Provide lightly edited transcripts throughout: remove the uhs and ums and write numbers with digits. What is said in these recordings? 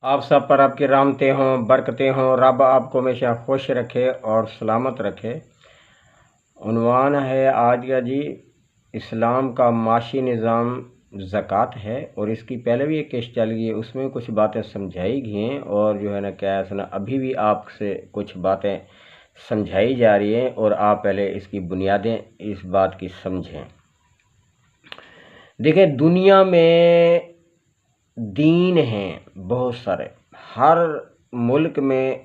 آپ سب پر آپ کی رحمتیں ہوں، برکتیں ہوں، رب آپ کو ہمیشہ خوش رکھے اور سلامت رکھے۔ عنوان ہے آج کا جی، اسلام کا معاشی نظام زکوٰۃ ہے، اور اس کی پہلے بھی ایک کیس چل گئی ہے، اس میں کچھ باتیں سمجھائی گئی ہیں، اور جو ہے نا کیا ہے نا ابھی بھی آپ سے کچھ باتیں سمجھائی جا رہی ہیں، اور آپ پہلے اس کی بنیادیں اس بات کی سمجھیں۔ دیکھیں، دنیا میں دین ہیں بہت سارے، ہر ملک میں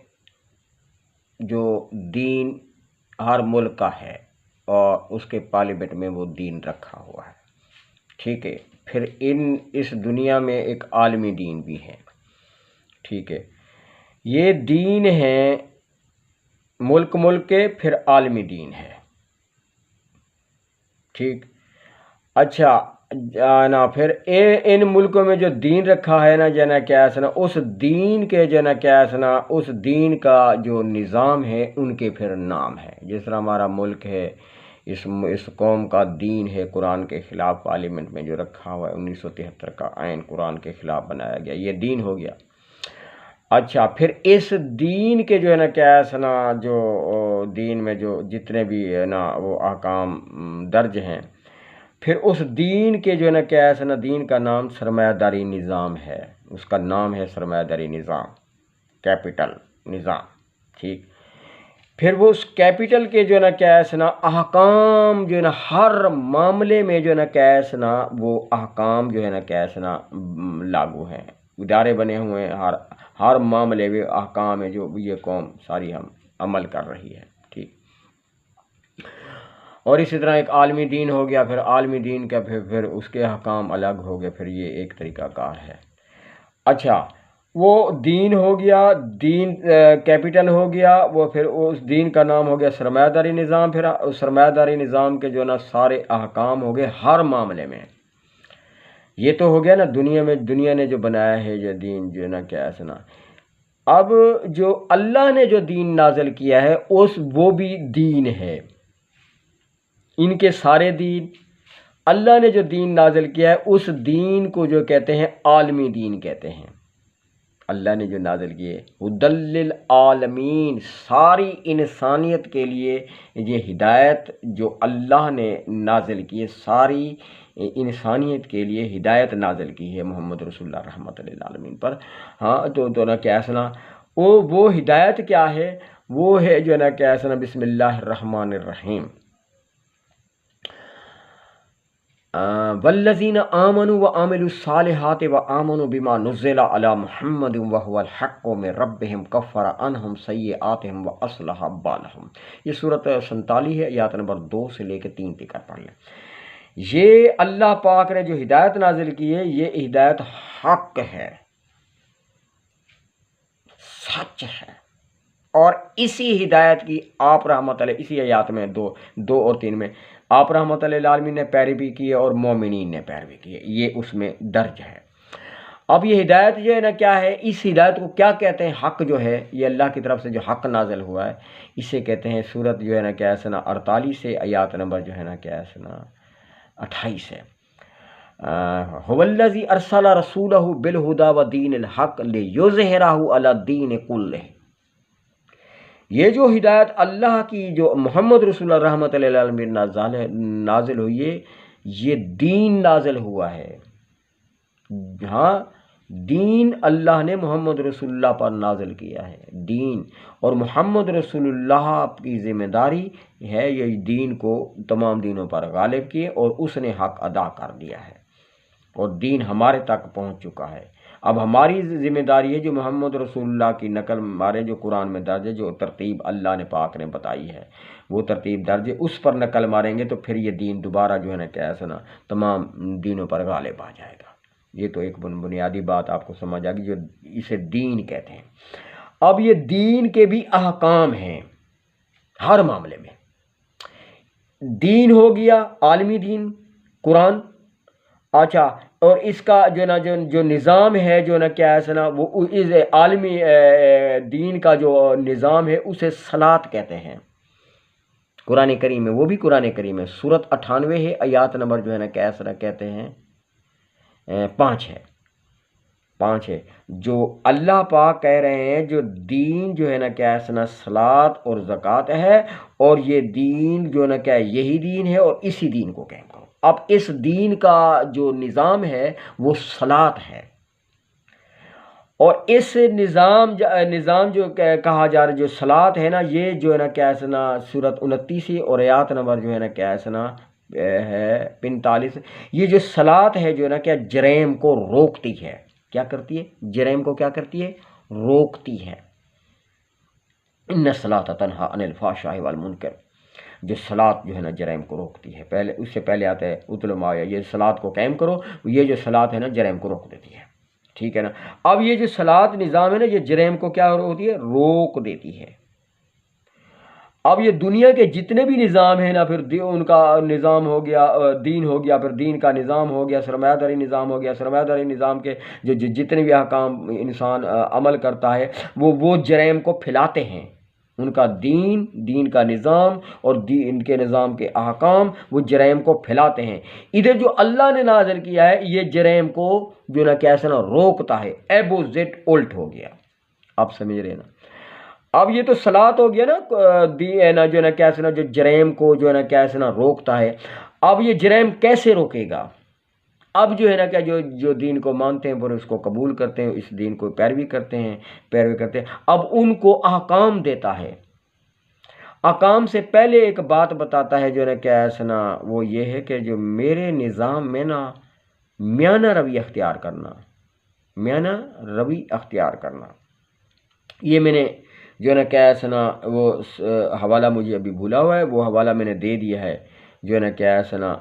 جو دین ہر ملک کا ہے، اور اس کے پارلیمنٹ میں وہ دین رکھا ہوا ہے، ٹھیک ہے۔ پھر اس دنیا میں ایک عالمی دین بھی ہے، ٹھیک ہے۔ یہ دین ہیں ملک کے، پھر عالمی دین ہے، ٹھیک۔ اچھا نا، پھر ان ملکوں میں جو دین رکھا ہے نا جنا کیا ہے نا، اس دین کے جنا کیا ہے نا، اس دین کا جو نظام ہے ان کے پھر نام ہے۔ جس طرح ہمارا ملک ہے، اس قوم کا دین ہے قرآن کے خلاف پارلیمنٹ میں جو رکھا ہوا ہے، 1973 کا آئین قرآن کے خلاف بنایا گیا، یہ دین ہو گیا۔ اچھا، پھر اس دین کے جو ہے نا کیا ہے نا، جو دین میں جو جتنے بھی ہے نا وہ احکام درج ہیں، پھر اس دین کے جو ہے نا کیا ہے نا، دین کا نام سرمایہ داری نظام ہے، اس کا نام ہے سرمایہ داری نظام، کیپٹل نظام، ٹھیک۔ پھر وہ اس کیپٹل کے جو ہے نا کیا ہے نا احکام جو ہے نا ہر معاملے میں جو ہے نا کیا ہے نا وہ احکام جو ہے نا کیا ہے نا لاگو ہیں، ادارے بنے ہوئے ہیں، ہر معاملے میں احکام ہے جو یہ قوم ساری ہم عمل کر رہی ہے، ٹھیک۔ اور اسی طرح ایک عالمی دین ہو گیا، پھر عالمی دین کا پھر اس کے احکام الگ ہو گئے، پھر یہ ایک طریقہ کار ہے۔ اچھا، وہ دین ہو گیا، دین کیپٹل ہو گیا، وہ پھر اس دین کا نام ہو گیا سرمایہ داری نظام، پھر اس سرمایہ داری نظام کے جو نا سارے احکام ہو گئے ہر معاملے میں۔ یہ تو ہو گیا نا دنیا نے جو بنایا ہے یہ دین جو نا کیا ہے نا۔ اب جو اللہ نے جو دین نازل کیا ہے وہ بھی دین ہے، ان کے سارے دین، اللہ نے جو دین نازل کیا ہے اس دین کو جو کہتے ہیں عالمی دین کہتے ہیں۔ اللہ نے جو نازل کیے ہدی للعالمین، ساری انسانیت کے لیے یہ ہدایت جو اللہ نے نازل کی ہے، ساری انسانیت کے لیے ہدایت نازل کی ہے محمد رسول اللہ رحمت للعالمین پر۔ ہاں، تو نا کیا ہے نا وہ ہدایت کیا ہے؟ وہ ہے جو نا کیا ہے نا بسم اللہ الرحمن الرحیم، والذین آمنوا وعملوا الصالحات وآمنوا بما نزل علی محمد وهو الحق من ربهم کفر عنہم سیئاتہم واصلح بالہم۔ یہ سورۃ 47 ہے، آیات نمبر 2 سے لے کے 3 تک پڑھ لیں۔ یہ اللہ پاک نے جو ہدایت نازل کی ہے، یہ ہدایت حق ہے، سچ ہے، اور اسی ہدایت کی آپ رحمت علیہ، اسی آیات میں 2 اور 3 میں آپ رحمت اللہ العالمین نے پیروی کی ہے اور مومنین نے پیروی کی ہے، یہ اس میں درج ہے۔ اب یہ ہدایت جو ہے نا کیا ہے، اس ہدایت کو کیا کہتے ہیں؟ حق جو ہے، یہ اللہ کی طرف سے جو حق نازل ہوا ہے، اسے کہتے ہیں سورت جو ہے نا کیا ہے نا 48 سے آیات نمبر جو ہے نا کیا ہے نا 28 ہے۔ هو الذی ارسل رسولہ بالہدی ودین الحق لیظہرہ علی الدین کلہ۔ یہ جو ہدایت اللہ کی جو محمد رسول اللہ رحمت اللہ العالمین نازل ہوئی ہے، یہ دین نازل ہوا ہے۔ ہاں، دین اللہ نے محمد رسول اللہ پر نازل کیا ہے، دین، اور محمد رسول اللہ کی ذمہ داری ہے یہ دین کو تمام دینوں پر غالب کیے، اور اس نے حق ادا کر دیا ہے، اور دین ہمارے تک پہنچ چکا ہے۔ اب ہماری ذمہ داری ہے جو محمد رسول اللہ کی نقل ہمارے جو قرآن میں درج ہے، جو ترتیب اللہ نے پاک نے بتائی ہے وہ ترتیب درج ہے، اس پر نقل ماریں گے تو پھر یہ دین دوبارہ جو ہے نا کیا ہے نا تمام دینوں پر غالب آ جائے گا۔ یہ تو ایک بنیادی بات آپ کو سمجھ آ گئی، جو اسے دین کہتے ہیں۔ اب یہ دین کے بھی احکام ہیں ہر معاملے میں۔ دین ہو گیا عالمی دین قرآن، اچھا، اور اس کا جو نا جو نظام ہے جو نا کیا ہے نا وہ اس عالمی دین کا جو نظام ہے اسے صلاۃ کہتے ہیں۔ قرآن کریم میں، وہ بھی قرآن کریم میں سورت 98 ہے، آیات نمبر جو ہے نا کیا ہے نا کہتے ہیں 5 ہے۔ 5 ہے جو اللہ پاک کہہ رہے ہیں جو دین جو ہے نا کیا ہے نا صلاۃ اور زکوٰۃ ہے، اور یہ دین جو ہے نا کیا ہے یہی دین ہے، اور اسی دین کو قائم کرو۔ اب اس دین کا جو نظام ہے وہ صلاۃ ہے، اور اس نظام جو کہا جا رہا ہے جو صلاۃ ہے نا، یہ جو ہے نا کیا ہے نا سورۃ 29 اور آیات نمبر جو ہے نا کیا ہے نا ہے 45، یہ جو صلاۃ ہے جو ہے نا کیا جرائم کو روکتی ہے۔ کیا کرتی ہے؟ جرائم کو کیا کرتی ہے؟ روکتی ہے۔ ان الصلاۃ تنہی عن الفحشاء والمنکر، جو صلاۃ جو ہے نا جرائم کو روکتی ہے۔ پہلے اس سے پہلے آتا ہے اتل ما، یہ صلاۃ کو قائم کرو، یہ جو صلاۃ ہے نا جرائم کو روک دیتی ہے، ٹھیک ہے نا۔ اب یہ جو صلاۃ نظام ہے نا، یہ جرائم کو کیا ہوتی ہے؟ روک دیتی ہے۔ اب یہ دنیا کے جتنے بھی نظام ہیں نا، پھر ان کا نظام ہو گیا دین ہو گیا، پھر دین کا نظام ہو گیا سرمایہ داری نظام ہو گیا، سرمایہ داری نظام کے جو جتنے بھی احکام انسان عمل کرتا ہے وہ جرائم کو پھیلاتے ہیں۔ ان کا دین کا نظام اور ان کے نظام کے احکام وہ جرائم کو پھیلاتے ہیں۔ ادھر جو اللہ نے نازل کیا ہے یہ جرائم کو جو نا کیسے نا روکتا ہے، اپوزٹ الٹ ہو گیا۔ آپ سمجھ رہے نا؟ اب یہ تو صلاۃ ہو گیا نا جو نا کیسے نا جو جرائم کو جو ہے نا کیسے نا روکتا ہے۔ اب یہ جرائم کیسے روکے گا؟ اب جو ہے نا کیا جو دین کو مانتے ہیں پھر اس کو قبول کرتے ہیں، اس دین کو پیروی کرتے ہیں۔ اب ان کو احکام دیتا ہے۔ احکام سے پہلے ایک بات بتاتا ہے جو نا کیا ہے نا، وہ یہ ہے کہ جو میرے نظام میں نا میانہ روی اختیار کرنا، میانہ روی اختیار کرنا۔ یہ میں نے جو نا کیا ہے نا وہ حوالہ مجھے ابھی بھولا ہوا ہے، وہ حوالہ میں نے دے دیا ہے جو نا کیا ہے نا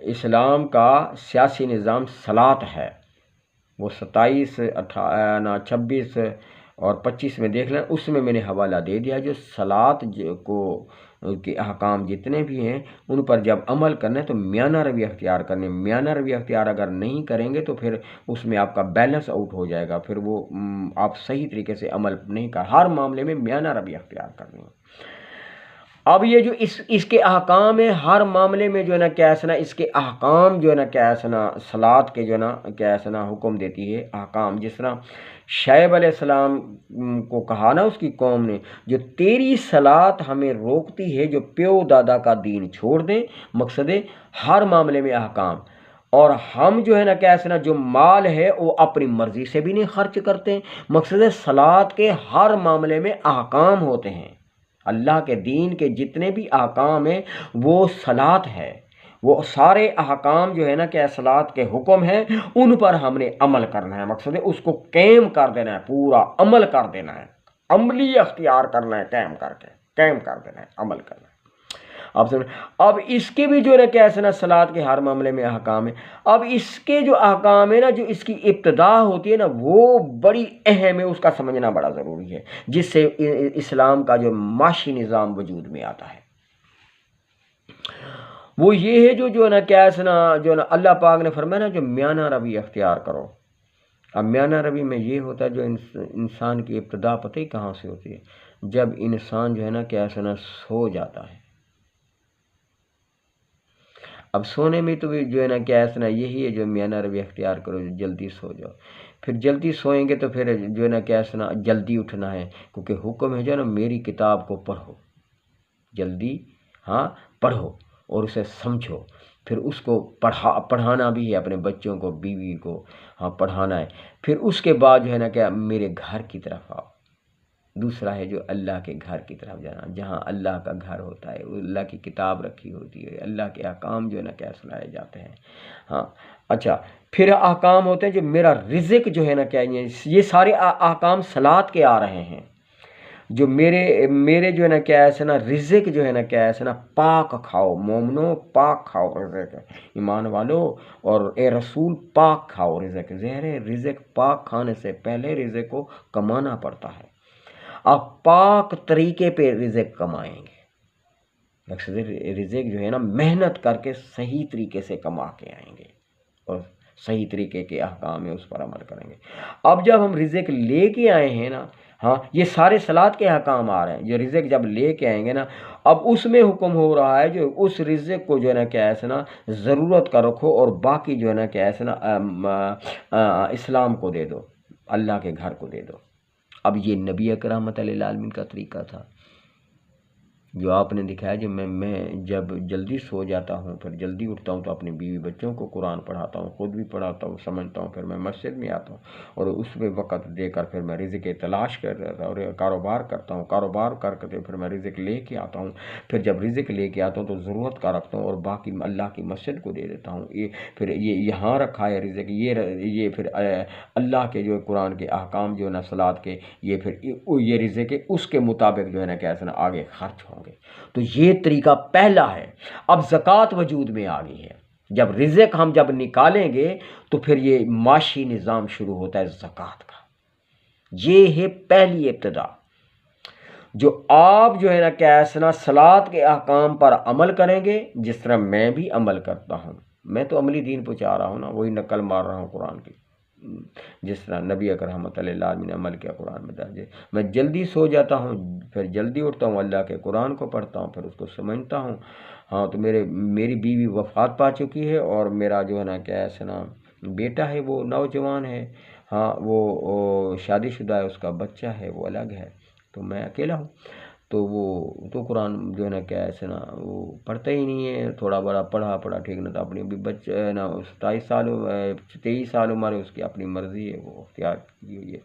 اسلام کا سیاسی نظام صلاۃ ہے، وہ 27 26 اور 25 میں دیکھ لیں، اس میں نے حوالہ دے دیا جو صلاۃ کو کے احکام جتنے بھی ہیں ان پر جب عمل کرنا ہے تو میانہ روی اختیار کرنے۔ میانہ روی اختیار اگر نہیں کریں گے تو پھر اس میں آپ کا بیلنس آؤٹ ہو جائے گا، پھر وہ آپ صحیح طریقے سے عمل نہیں کر، ہر معاملے میں میانہ روی اختیار کرنی ہے۔ اب یہ جو اس کے احکام ہے، ہر معاملے میں جو ہے نا کیا ہے نا اس کے احکام جو ہے نا کیا ہے نا صلاۃ کے جو ہے نا کیا ہے نا حکم دیتی ہے احکام۔ جس طرح شعیب علیہ السلام کو کہا نا اس کی قوم نے، جو تیری صلاۃ ہمیں روکتی ہے جو پیو دادا کا دین چھوڑ دیں، مقصد ہے ہر معاملے میں احکام، اور ہم جو ہے نا کیا ہے نا جو مال ہے وہ اپنی مرضی سے بھی نہیں خرچ کرتے، مقصد ہے صلاۃ کے ہر معاملے میں احکام ہوتے ہیں۔ اللہ کے دین کے جتنے بھی احکام ہیں وہ صلاۃ ہے، وہ سارے احکام جو ہے نا کہ صلاۃ کے حکم ہیں، ان پر ہم نے عمل کرنا ہے، مقصد ہے اس کو قائم کر دینا ہے، پورا عمل کر دینا ہے، عملی اختیار کرنا ہے، قائم کر دینا ہے، عمل کرنا ہے۔ اب اس کے بھی جو ہے نا کیسے نا صلاۃ کے ہر معاملے میں احکام ہے۔ اب اس کے جو احکام ہے نا، جو اس کی ابتدا ہوتی ہے نا وہ بڑی اہم ہے، اس کا سمجھنا بڑا ضروری ہے، جس سے اسلام کا جو معاشی نظام وجود میں آتا ہے وہ یہ ہے جو ہے نا کیسے نا جو ہے نا اللہ پاک نے فرمایا نا جو میانہ روی اختیار کرو۔ اب میانہ روی میں یہ ہوتا ہے جو انسان کی ابتدا پتہ ہی کہاں سے ہوتی ہے؟ جب انسان جو ہے نا کیسے نا سو جاتا ہے۔ اب سونے میں تو جو ہے نا کیا ہے نا یہی ہے جو میانہ روی اختیار کرو، جلدی سو جاؤ، پھر جلدی سوئیں گے تو پھر جو ہے نا کیا ہے نا جلدی اٹھنا ہے، کیونکہ حکم ہے جو ہے نا میری کتاب کو پڑھو، جلدی پڑھو اور اسے سمجھو، پھر اس کو پڑھانا بھی ہے، اپنے بچوں کو بیوی کو پڑھانا ہے، پھر اس کے بعد جو ہے نا کیا میرے گھر کی طرف آؤ۔ دوسرا ہے جو اللہ کے گھر کی طرف جانا، جہاں اللہ کا گھر ہوتا ہے، اللہ کی کتاب رکھی ہوتی ہے، اللہ کے احکام جو ہے نا کیا سنائے جاتے ہیں۔ اچھا، پھر احکام ہوتے ہیں جو میرا رزق جو ہے نا کیا، یہ سارے احکام صلاۃ کے آ رہے ہیں، جو میرے جو ہے نا کیا ہے نا رزق جو ہے نا کیا ہے نا پاک کھاؤ، مومنو پاک کھاؤ رزق، ایمان والو اور اے رسول پاک کھاؤ رزق۔ رزق پاک کھانے سے پہلے رزق کو کمانا پڑتا ہے، آپ پاک طریقے پہ رزق کمائیں گے، رزق جو ہے نا محنت کر کے صحیح طریقے سے کما کے آئیں گے اور صحیح طریقے کے احکام ہے اس پر عمل کریں گے۔ اب جب ہم رزق لے کے آئے ہیں نا، ہاں یہ سارے صلات کے احکام آ رہے ہیں. یہ رزق جب لے کے آئیں گے نا، اب اس میں حکم ہو رہا ہے جو اس رزق کو جو ہے نا کیا ہے نا ضرورت کا رکھو، اور باقی جو ہے نا کیا ہے نا اسلام کو دے دو، اللہ کے گھر کو دے دو. اب یہ نبی اکرم رحمۃ اللہ عالمین کا طریقہ تھا جو آپ نے دکھایا. جو میں جب جلدی سو جاتا ہوں پھر جلدی اٹھتا ہوں تو اپنی بیوی بچوں کو قرآن پڑھاتا ہوں، خود بھی پڑھاتا ہوں، سمجھتا ہوں، پھر میں مسجد میں آتا ہوں اور اس پہ وقت دے کر پھر میں رزق تلاش کر رہتا ہوں اور کاروبار کرتا ہوں، کاروبار کر کے پھر میں رزق لے کے آتا ہوں. پھر جب رزق لے کے آتا ہوں تو ضرورت کا رکھتا ہوں اور باقی اللہ کی مسجد کو دے دیتا ہوں. یہ پھر یہ یہاں رکھا ہے رزق، یہ پھر اللہ کے جو قرآن کے احکام جو ہے نا صلات کے، یہ پھر یہ رزق ہے، اس کے مطابق جو ہے نا کیا ہے نا آگے خرچ ہوں گے. تو یہ طریقہ پہلا ہے. اب زکوٰۃ وجود میں آ گئی ہے. جب رزق ہم جب نکالیں گے تو پھر یہ معاشی نظام شروع ہوتا ہے زکوٰۃ کا. یہ ہے پہلی ابتدا. جو آپ جو ہے نا کیا ہے نا صلات کے احکام پر عمل کریں گے، جس طرح میں بھی عمل کرتا ہوں، میں تو عملی دین پہنچا رہا ہوں نا، وہی نقل مار رہا ہوں قرآن کی، جس طرح نبی اکرم رحمۃ اللہ علیہ نے عمل کیا قرآن میں درج ہے. میں جلدی سو جاتا ہوں، پھر جلدی اٹھتا ہوں، اللہ کے قرآن کو پڑھتا ہوں، پھر اس کو سمجھتا ہوں. ہاں تو میری بیوی وفات پا چکی ہے اور میرا جو ہے نا کیا ہے نا بیٹا ہے، وہ نوجوان ہے، ہاں وہ شادی شدہ ہے، اس کا بچہ ہے، وہ الگ ہے، تو میں اکیلا ہوں. تو وہ تو قرآن جو ہے نا کیا ہے نا وہ پڑھتا ہی نہیں ہے. تھوڑا بڑا پڑھا ٹھیک نہ تھا، اپنی بھی بچہ ہے نا 23 سال عمر ہے اس کی، اپنی مرضی ہے، وہ اختیار کی ہوئی ہے.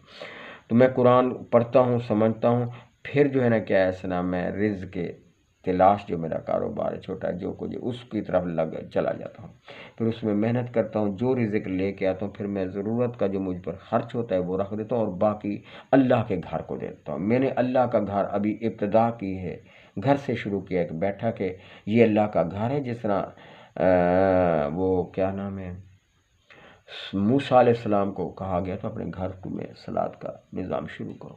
تو میں قرآن پڑھتا ہوں، سمجھتا ہوں، پھر جو ہے نا کیا ہے نا میں رزق کے تلاش جو میرا کاروبار ہے چھوٹا جو کچھ اس کی طرف چلا جاتا ہوں. پھر اس میں محنت کرتا ہوں، جو رزق لے کے آتا ہوں پھر میں ضرورت کا جو مجھ پر خرچ ہوتا ہے وہ رکھ دیتا ہوں اور باقی اللہ کے گھر کو دے دیتا ہوں. میں نے اللہ کا گھر ابھی ابتدا کی ہے، گھر سے شروع کیا کہ بیٹھا کہ یہ اللہ کا گھر ہے. جس طرح وہ کیا نام ہے موسیٰ علیہ السلام کو کہا گیا تو اپنے گھر میں صلات کا نظام شروع کرو.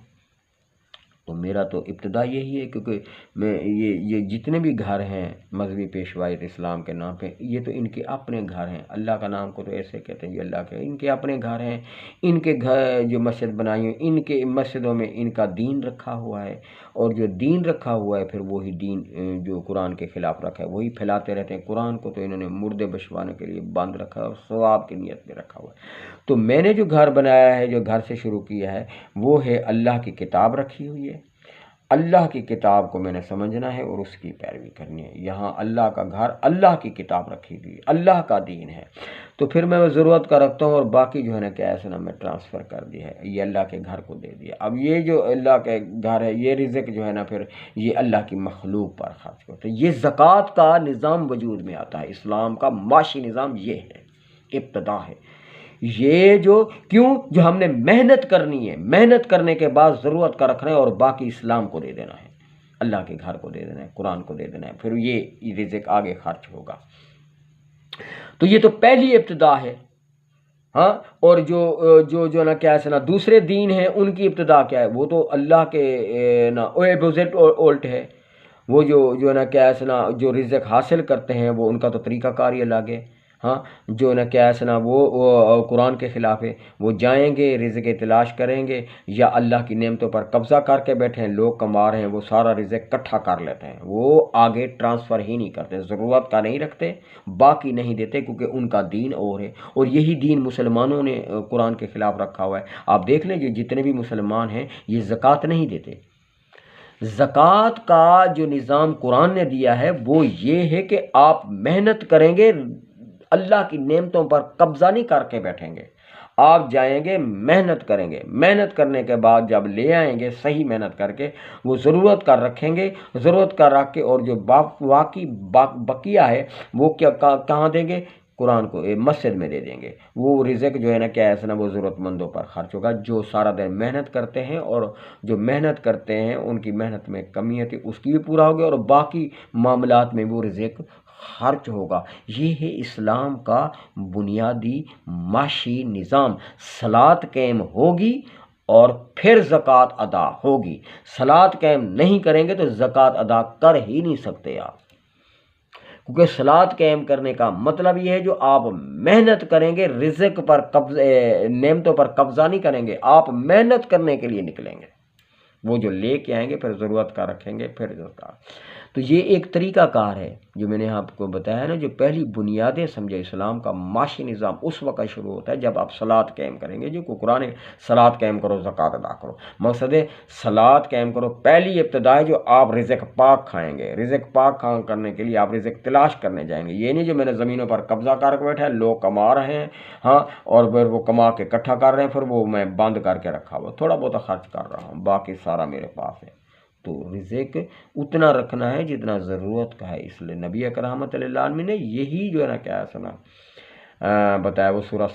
تو میرا تو ابتدا یہی ہے، کیونکہ میں یہ جتنے بھی گھر ہیں مذہبی پیشوائیت اسلام کے نام پہ، یہ تو ان کے اپنے گھر ہیں. اللہ کا نام کو تو ایسے کہتے ہیں یہ اللہ کے، ان کے اپنے گھر ہیں. ان کے گھر جو مسجد بنائی ہیں، ان کے مسجدوں میں ان کا دین رکھا ہوا ہے، اور جو دین رکھا ہوا ہے پھر وہی دین جو قرآن کے خلاف رکھا ہے وہی پھیلاتے رہتے ہیں. قرآن کو تو انہوں نے مردے بچوانے کے لیے باندھ رکھا ہے اور ثواب کی نیت میں رکھا ہوا ہے. تو میں نے جو گھر بنایا ہے، جو گھر سے شروع کیا ہے، وہ ہے اللہ کی کتاب رکھی ہوئی ہے. اللہ کی کتاب کو میں نے سمجھنا ہے اور اس کی پیروی کرنی ہے. یہاں اللہ کا گھر، اللہ کی کتاب رکھی ہوئی، اللہ کا دین ہے. تو پھر میں ضرورت کا رکھتا ہوں اور باقی جو ہے نا کیا ہے نا میں ٹرانسفر کر دیا ہے، یہ اللہ کے گھر کو دے دیا. اب یہ جو اللہ کے گھر ہے، یہ رزق جو ہے نا پھر یہ اللہ کی مخلوق پر خرچ کرتا ہے. یہ زکوٰۃ کا نظام وجود میں آتا ہے. اسلام کا معاشی نظام یہ ہے، ابتدا ہے. یہ جو ہم نے محنت کرنی ہے، محنت کرنے کے بعد ضرورت کا رکھنا ہے اور باقی اسلام کو دے دینا ہے، اللہ کے گھر کو دے دینا ہے، قرآن کو دے دینا ہے. پھر یہ رزق آگے خرچ ہوگا. تو یہ تو پہلی ابتدا ہے. ہاں اور جو نا کیا ہے نا دوسرے دین ہیں ان کی ابتدا کیا ہے؟ وہ تو اللہ کے نا اپوزٹ الٹ ہے. وہ جو نا کیا ہے نا جو رزق حاصل کرتے ہیں وہ ان کا تو طریقہ کار ہی الگ ہے. ہاں جو نا کیا ہے نا وہ قرآن کے خلاف ہے. وہ جائیں گے رزق تلاش کریں گے، یا اللہ کی نعمتوں پر قبضہ کر کے بیٹھے ہیں، لوگ کما رہے ہیں، وہ سارا رزق اکٹھا کر لیتے ہیں، وہ آگے ٹرانسفر ہی نہیں کرتے، ضرورت کا نہیں رکھتے، باقی نہیں دیتے، کیونکہ ان کا دین اور ہے. اور یہی دین مسلمانوں نے قرآن کے خلاف رکھا ہوا ہے. آپ دیکھ لیں جتنے بھی مسلمان ہیں یہ زکوٰۃ نہیں دیتے. زکوٰۃ کا جو نظام قرآن نے دیا ہے وہ یہ ہے کہ آپ محنت کریں گے، اللہ کی نعمتوں پر قبضہ نہیں کر کے بیٹھیں گے. آپ جائیں گے محنت کریں گے، محنت کرنے کے بعد جب لے آئیں گے صحیح محنت کر کے، وہ ضرورت کا رکھیں گے، ضرورت کا رکھ کے، اور جو واقعی بقیہ ہے وہ کہاں دیں گے؟ قرآن کو مسجد میں دے دیں گے. وہ رزق جو ہے نا کیا ہے نا وہ ضرورت مندوں پر خرچ ہوگا، جو سارا دن محنت کرتے ہیں، اور جو محنت کرتے ہیں ان کی محنت میں کمی ہے اس کی بھی پورا ہوگی، اور باقی معاملات میں وہ رزق خرچ ہوگا. یہ ہے اسلام کا بنیادی معاشی نظام. صلات قائم ہوگی اور پھر زکوٰۃ ادا ہوگی. صلات قائم نہیں کریں گے تو زکوٰۃ ادا کر ہی نہیں سکتے آپ، کیونکہ صلات قائم کرنے کا مطلب یہ ہے جو آپ محنت کریں گے، رزق پر نعمتوں پر قبضہ نہیں کریں گے، آپ محنت کرنے کے لیے نکلیں گے. وہ جو لے کے آئیں گے پھر ضرورت کا رکھیں گے پھر زکات۔ تو یہ ایک طریقہ کار ہے جو میں نے آپ کو بتایا نا، جو پہلی بنیادیں سمجھے اسلام کا معاشی نظام اس وقت شروع ہوتا ہے جب آپ صلاۃ قائم کریں گے، جو قرآن صلاۃ قائم کرو زکوٰۃ ادا کرو، مقصد ہے صلاۃ قائم کرو۔ پہلی ابتدا ہے جو آپ رزق پاک کھائیں گے، رزق پاک کرنے کے لیے آپ رزق تلاش کرنے جائیں گے۔ یہ نہیں جو میں نے زمینوں پر قبضہ کر کے بیٹھا ہے، لوگ کما رہے ہیں ہاں، اور پھر وہ کما کے اکٹھا کر رہے ہیں، پھر وہ میں بند کر کے رکھا ہوا تھوڑا بہت خرچ کر رہا ہوں، باقی سارا میرے پاس ہے۔ تو رزق اتنا رکھنا ہے جتنا ضرورت کا ہے، اس لیے نبی اکرم رحمۃ اللہ علیہ نے یہی جو ہے نا کیا سنا بتایا، وہ سورہ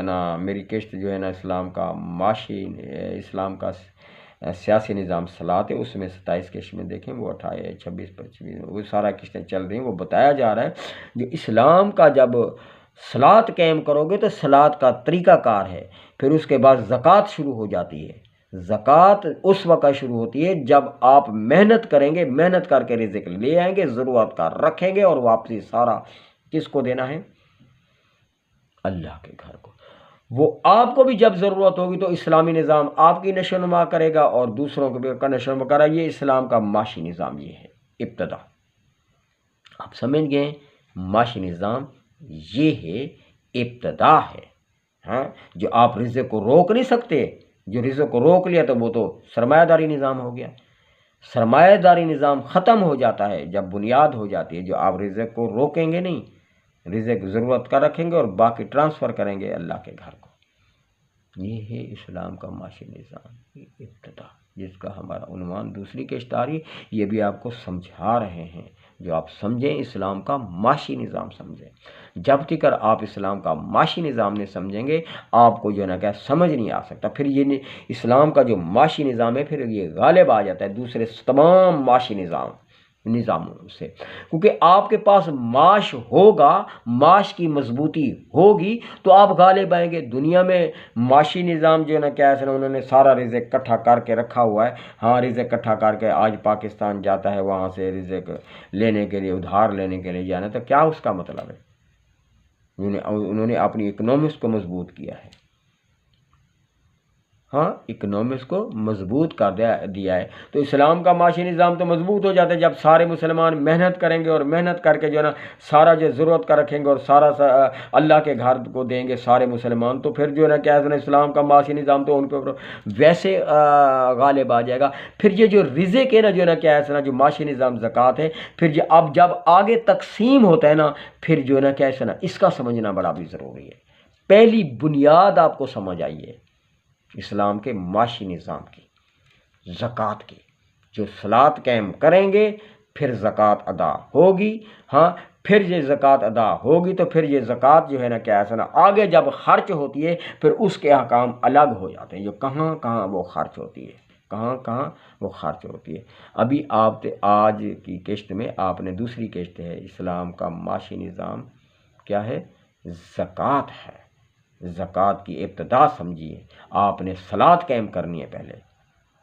نا میری قسط جو ہے نا اسلام کا معاشی، اسلام کا سیاسی نظام صلاۃ ہے، اس میں 27 قسط میں دیکھیں، وہ 28 26 25 وہ سارا قسطیں چل رہی ہیں، وہ بتایا جا رہا ہے جو اسلام کا جب صلاۃ قائم کرو گے تو صلاۃ کا طریقہ کار ہے، پھر اس کے بعد زکوٰۃ شروع ہو جاتی ہے۔ زکوٰۃ اس وقت شروع ہوتی ہے جب آپ محنت کریں گے، محنت کر کے رزق لے آئیں گے، ضرورت کا رکھیں گے، اور واپسی سارا کس کو دینا ہے؟ اللہ کے گھر کو۔ وہ آپ کو بھی جب ضرورت ہوگی تو اسلامی نظام آپ کی نشو و نما کرے گا اور دوسروں کو بھی نشو و نما کرے گا۔ یہ اسلام کا معاشی نظام یہ ہے ابتدا، آپ سمجھ گئے؟ معاشی نظام یہ ہے، ابتدا ہے ہاں، جو آپ رزق کو روک نہیں سکتے، جو رزق کو روک لیا تو وہ تو سرمایہ داری نظام ہو گیا۔ سرمایہ داری نظام ختم ہو جاتا ہے جب بنیاد ہو جاتی ہے، جو آپ رزق کو روکیں گے نہیں، رزق ضرورت کا رکھیں گے اور باقی ٹرانسفر کریں گے اللہ کے گھر کو۔ یہ ہے اسلام کا معاشی نظام ابتدا، جس کا ہمارا عنوان دوسری قسط آ رہی ہے، یہ بھی آپ کو سمجھا رہے ہیں، جو آپ سمجھیں اسلام کا معاشی نظام سمجھیں۔ جب تک آپ اسلام کا معاشی نظام نہیں سمجھیں گے، آپ کو جو ہے نا کیا سمجھ نہیں آ سکتا۔ پھر یہ اسلام کا جو معاشی نظام ہے پھر یہ غالب آ جاتا ہے دوسرے تمام معاشی نظاموں سے، کیونکہ آپ کے پاس معاش ہوگا، معاش کی مضبوطی ہوگی تو آپ غالب آئیں گے۔ دنیا میں معاشی نظام جو ہے نا کیا ہے، انہوں نے سارا رزق اکٹھا کر کے رکھا ہوا ہے ہاں، رزق اکٹھا کر کے آج پاکستان جاتا ہے وہاں سے رزق لینے کے لیے، ادھار لینے کے لیے جانا، تو کیا اس کا مطلب ہے؟ انہوں نے اپنی اکنامکس کو مضبوط کیا ہے ہاں، اکنامکس کو مضبوط کر دیا ہے۔ تو اسلام کا معاشی نظام تو مضبوط ہو جاتا ہے جب سارے مسلمان محنت کریں گے، اور محنت کر کے جو ہے نا سارا جو ضرورت کا رکھیں گے اور سارا اللہ کے گھر کو دیں گے سارے مسلمان، تو پھر جو ہے نا کیا ہے اسلام کا معاشی نظام تو ان کے اوپر ویسے غالب آ جائے گا۔ پھر یہ جو رزق ہے نا جو ہے نا کیا ہے نا جو معاشی نظام زکوٰۃ ہے، پھر اب جب آگے تقسیم ہوتا ہے نا، پھر جو ہے نا کیا ہے نا اس کا سمجھنا بڑا بھی ضروری ہے۔ پہلی بنیاد آپ کو سمجھ آئیے اسلام کے معاشی نظام کی، زکوٰۃ کی، جو صلاۃ قائم کریں گے پھر زکوٰۃ ادا ہوگی ہاں، پھر یہ زکوٰۃ ادا ہوگی تو پھر یہ زکوٰۃ جو ہے نا کیا ہے نا آگے جب خرچ ہوتی ہے پھر اس کے احکام الگ ہو جاتے ہیں، جو کہاں کہاں وہ خرچ ہوتی ہے، کہاں کہاں وہ خرچ ہوتی ہے۔ ابھی آپ آج کی قسط میں آپ نے دوسری قسط ہے، اسلام کا معاشی نظام کیا ہے؟ زکوٰۃ ہے۔ زکوٰۃ کی ابتدا سمجھیے، آپ نے صلاۃ قائم کرنی ہے پہلے،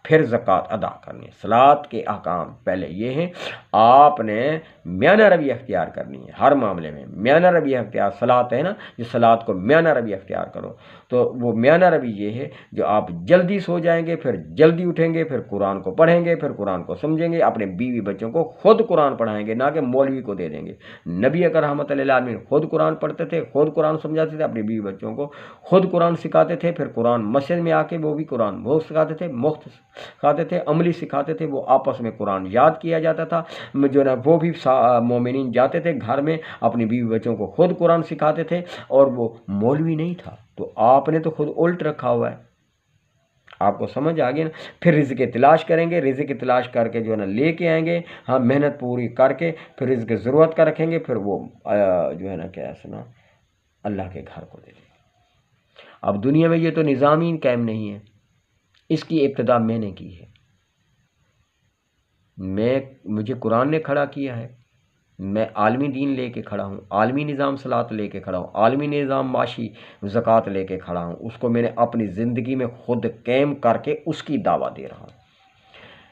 پھر زکوٰۃ ادا کرنی ہے۔ صلاۃ کے احکام پہلے یہ ہیں، آپ نے میانہ روی اختیار کرنی ہے ہر معاملے میں۔ میانہ روی اختیار صلاۃ ہے نا، جو صلاۃ کو میانہ روی اختیار کرو، تو وہ میانہ روی یہ ہے جو آپ جلدی سو جائیں گے، پھر جلدی اٹھیں گے، پھر قرآن کو پڑھیں گے، پھر قرآن کو سمجھیں گے، اپنے بیوی بچوں کو خود قرآن پڑھائیں گے، نہ کہ مولوی کو دے دیں گے۔ نبی اکرم رحمۃ اللہ علیہ خود قرآن پڑھتے تھے، خود قرآن سمجھاتے تھے، اپنی بیوی بچوں کو خود قرآن سکھاتے تھے، پھر قرآن مسجد میں آ کے وہ بھی قرآن وہ سکھاتے تھے، مفت سکھاتے تھے، عملی سکھاتے تھے، وہ آپس میں قرآن یاد کیا جاتا تھا، جو نا وہ بھی مومنین جاتے تھے گھر میں اپنی بیوی بچوں کو خود قرآن سکھاتے تھے، اور وہ مولوی نہیں تھا۔ تو آپ نے تو خود الٹ رکھا ہوا ہے، آپ کو سمجھ آ گیا نا۔ پھر رزق تلاش کریں گے، رزق تلاش کر کے جو ہے نا لے کے آئیں گے ہاں، محنت پوری کر کے پھر رزق ضرورت کا رکھیں گے، پھر وہ جو ہے نا کیا سنا اللہ کے گھر کو دے دیں گے۔ اب دنیا میں یہ تو نظام ہی قائم نہیں ہے، اس کی ابتدا میں نے کی ہے، مجھے قرآن نے کھڑا کیا ہے، میں عالمی دین لے کے کھڑا ہوں، عالمی نظام صلاۃ لے کے کھڑا ہوں، عالمی نظام معاشی زکوٰۃ لے کے کھڑا ہوں، اس کو میں نے اپنی زندگی میں خود قائم کر کے اس کی دعویٰ دے رہا ہوں۔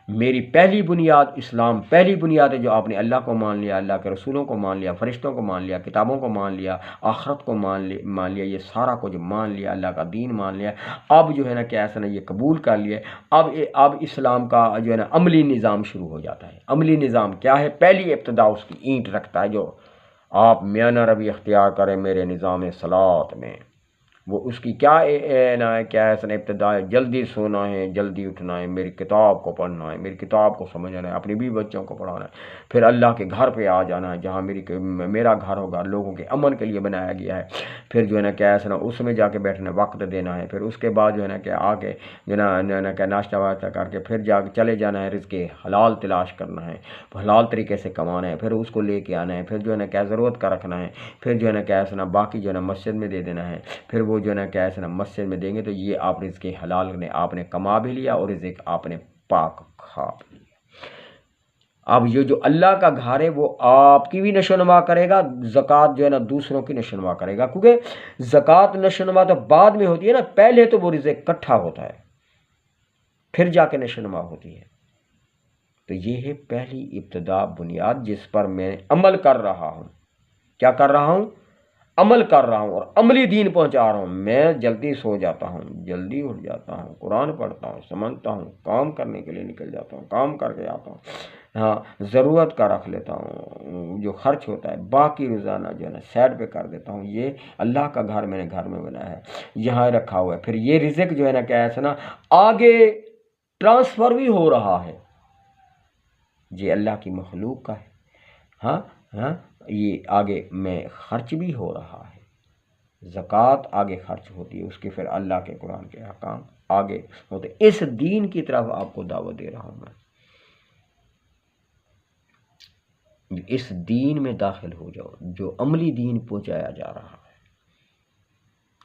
میری پہلی بنیاد اسلام، پہلی بنیاد ہے جو آپ نے اللہ کو مان لیا، اللہ کے رسولوں کو مان لیا، فرشتوں کو مان لیا، کتابوں کو مان لیا، آخرت کو مان لیا، یہ سارا کو جو مان لیا، اللہ کا دین مان لیا، اب جو ہے نا کہ ایسا نا یہ قبول کر لیا، اب اسلام کا جو ہے نا عملی نظام شروع ہو جاتا ہے۔ عملی نظام کیا ہے؟ پہلی ابتدا اس کی اینٹ رکھتا ہے جو آپ میانہ روی اختیار کریں میرے نظام صلاۃ میں، وہ اس کی کیا کیا ہے ابتدا ہے؟ جلدی سونا ہے، جلدی اٹھنا ہے، میری کتاب کو پڑھنا ہے، میری کتاب کو سمجھنا ہے، اپنی بیوی بچوں کو پڑھانا ہے، پھر اللہ کے گھر پہ آ جانا ہے جہاں میرا گھر ہوگا، لوگوں کے امن کے لیے بنایا گیا ہے، پھر جو ہے نا کیا ہے اس میں جا کے بیٹھنا، وقت دینا ہے، پھر اس کے بعد جو ہے نا کہ آ کے جو ہے نا کہ ناشتہ واشتہ کر کے پھر جا کے چلے جانا ہے، رزق حلال تلاش کرنا ہے، حلال طریقے سے کمانا ہے، پھر اس کو لے کے آنا ہے، پھر جو ہے نا کیا ضرورت کا رکھنا ہے، پھر جو ہے نا کیا ہے باقی جو ہے نا مسجد میں دے دینا ہے، پھر وہ جو ہے نا کیا ہے مسجد میں دیں گے، تو یہ آپ رزق حلال نے آپ نے کما بھی لیا اور رزق آپ نے پاک کھا بھی لیا۔ اب یہ جو اللہ کا گھر ہے وہ آپ کی بھی نشو نما کرے گا، زکوٰۃ جو ہے نا دوسروں کی نشو نما کرے گا، کیونکہ زکوٰۃ نشو نما تو بعد میں ہوتی ہے نا، پہلے تو وہ رزق اکٹھا ہوتا ہے پھر جا کے نشو نما ہوتی ہے۔ تو یہ ہے پہلی ابتدا بنیاد جس پر میں عمل کر رہا ہوں۔ کیا کر رہا ہوں؟ عمل کر رہا ہوں اور عملی دین پہنچا رہا ہوں۔ میں جلدی سو جاتا ہوں، جلدی اٹھ جاتا ہوں، قرآن پڑھتا ہوں، سمجھتا ہوں، کام کرنے کے لیے نکل جاتا ہوں، کام کر کے آتا ہوں، ہاں ضرورت کا رکھ لیتا ہوں، جو خرچ ہوتا ہے باقی روزانہ جو ہے نا سائڈ پہ کر دیتا ہوں۔ یہ اللہ کا گھر میں نے گھر میں بنایا ہے، یہاں رکھا ہوا ہے، پھر یہ رزق جو ہے نا کیا ہے نا آگے ٹرانسفر بھی ہو رہا ہے، یہ اللہ کی مخلوق کا ہے، ہاں ہاں یہ آگے میں خرچ بھی ہو رہا ہے، زکوٰۃ آگے خرچ ہوتی ہے، اس کے پھر اللہ کے قرآن کے احکام آگے ہوتے۔ اس دین کی طرف آپ کو دعوت دے رہا ہوں میں، اس دین میں داخل ہو جاؤ جو عملی دین پہنچایا جا رہا ہے،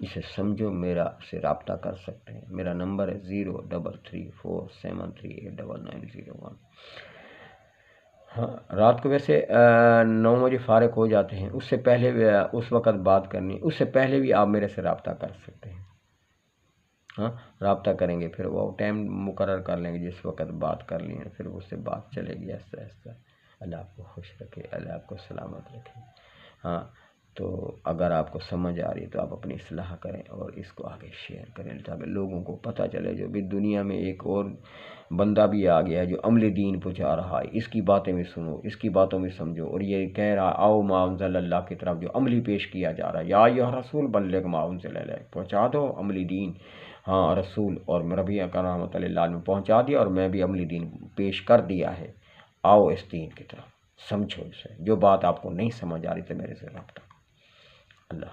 اسے سمجھو۔ میرا سے رابطہ کر سکتے ہیں، میرا نمبر ہے 0334738991۔ ہاں رات کو ویسے 9 بجے فارغ ہو جاتے ہیں، اس سے پہلے بھی اس وقت بات کرنی، اس سے پہلے بھی آپ میرے سے رابطہ کر سکتے ہیں، ہاں رابطہ کریں گے، پھر وہ ٹائم مقرر کر لیں گے جس وقت بات کر لی ہے، پھر اس سے بات چلے گی آہستہ آہستہ۔ اللہ آپ کو خوش رکھے، اللہ آپ کو سلامت رکھے۔ ہاں تو اگر آپ کو سمجھ آ رہی ہے تو آپ اپنی اصلاح کریں اور اس کو آگے شیئر کریں تاکہ لوگوں کو پتہ چلے، جو بھی دنیا میں ایک اور بندہ بھی آ گیا ہے جو عملی دین پہنچا رہا ہے، اس کی باتیں بھی سنو، اس کی باتوں میں سمجھو، اور یہ کہہ رہا آؤ ما انزل اللہ کی طرف جو عملی پیش کیا جا رہا ہے، یا ایھا رسول بلغ ما انزل الیک، پہنچا دو عملی دین، ہاں رسول اور ربی اکرم رحمۃ اللہ علیہ نے پہنچا دیا، اور میں بھی عملی دین پیش کر دیا ہے، آؤ اس دین کی طرف، سمجھو اسے، جو بات آپ کو نہیں سمجھ آ رہی تو میرے سے رابطہ کرو۔ اللہ